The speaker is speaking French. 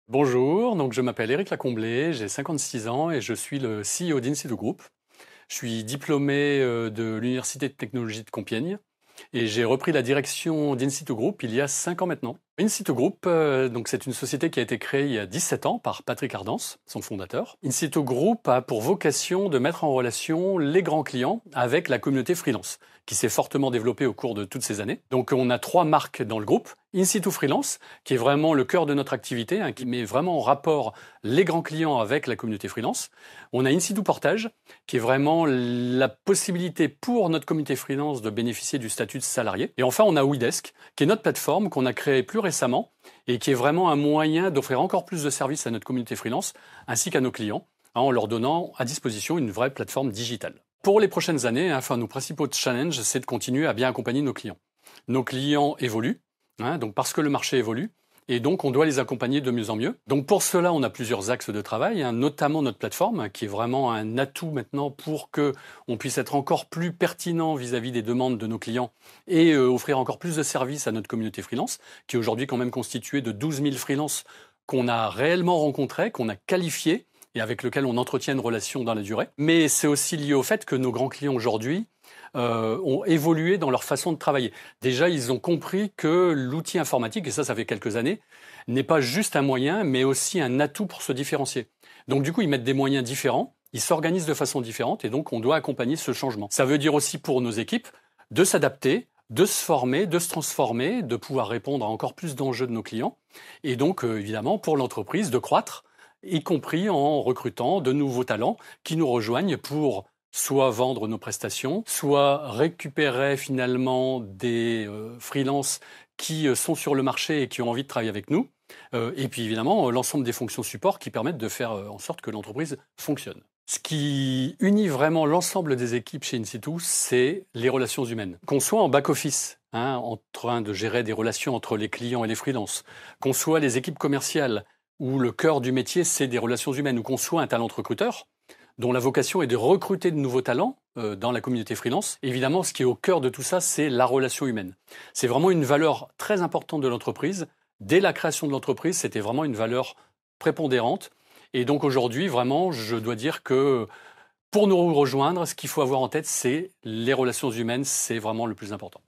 Bonjour, donc je m'appelle Éric Lacomblé, j'ai 56 ans et je suis le CEO d'Insitu Group. Je suis diplômé de l'Université de technologie de Compiègne et j'ai repris la direction d'Insitu Group il y a 5 ans maintenant. Insitu Group, donc c'est une société qui a été créée il y a 17 ans par Patrick Ardance, son fondateur. Insitu Group a pour vocation de mettre en relation les grands clients avec la communauté freelance, qui s'est fortement développée au cours de toutes ces années. Donc on a 3 marques dans le groupe. Insitu Freelance, qui est vraiment le cœur de notre activité, qui met vraiment en rapport les grands clients avec la communauté freelance. On a Insitu Portage, qui est vraiment la possibilité pour notre communauté freelance de bénéficier du statut de salarié. Et enfin, on a WeDesk, qui est notre plateforme qu'on a créée plus récemment et qui est vraiment un moyen d'offrir encore plus de services à notre communauté freelance ainsi qu'à nos clients, en leur donnant à disposition une vraie plateforme digitale. Pour les prochaines années, nos principaux challenges, c'est de continuer à bien accompagner nos clients. Nos clients évoluent, donc parce que le marché évolue, et donc on doit les accompagner de mieux en mieux. Donc pour cela, on a plusieurs axes de travail, notamment notre plateforme, qui est vraiment un atout maintenant pour que on puisse être encore plus pertinent vis-à-vis des demandes de nos clients et offrir encore plus de services à notre communauté freelance, qui est aujourd'hui quand même constituée de 12 000 freelances qu'on a réellement rencontrés, qu'on a qualifiés et avec lequel on entretient une relation dans la durée. Mais c'est aussi lié au fait que nos grands clients aujourd'hui ont évolué dans leur façon de travailler. Déjà, ils ont compris que l'outil informatique, et ça fait quelques années, n'est pas juste un moyen, mais aussi un atout pour se différencier. Donc du coup, ils mettent des moyens différents, ils s'organisent de façon différente, et donc on doit accompagner ce changement. Ça veut dire aussi pour nos équipes de s'adapter, de se former, de se transformer, de pouvoir répondre à encore plus d'enjeux de nos clients, et donc évidemment pour l'entreprise de croître, y compris en recrutant de nouveaux talents qui nous rejoignent pour soit vendre nos prestations, soit récupérer finalement des freelances qui sont sur le marché et qui ont envie de travailler avec nous. Et puis évidemment, l'ensemble des fonctions support qui permettent de faire en sorte que l'entreprise fonctionne. Ce qui unit vraiment l'ensemble des équipes chez Insitu, c'est les relations humaines. Qu'on soit en back-office, en train de gérer des relations entre les clients et les freelances, qu'on soit les équipes commerciales, où le cœur du métier, c'est des relations humaines, ou qu'on soit un talent recruteur, dont la vocation est de recruter de nouveaux talents dans la communauté freelance. Évidemment, ce qui est au cœur de tout ça, c'est la relation humaine. C'est vraiment une valeur très importante de l'entreprise. Dès la création de l'entreprise, c'était vraiment une valeur prépondérante. Et donc aujourd'hui, vraiment, je dois dire que pour nous rejoindre, ce qu'il faut avoir en tête, c'est les relations humaines, c'est vraiment le plus important.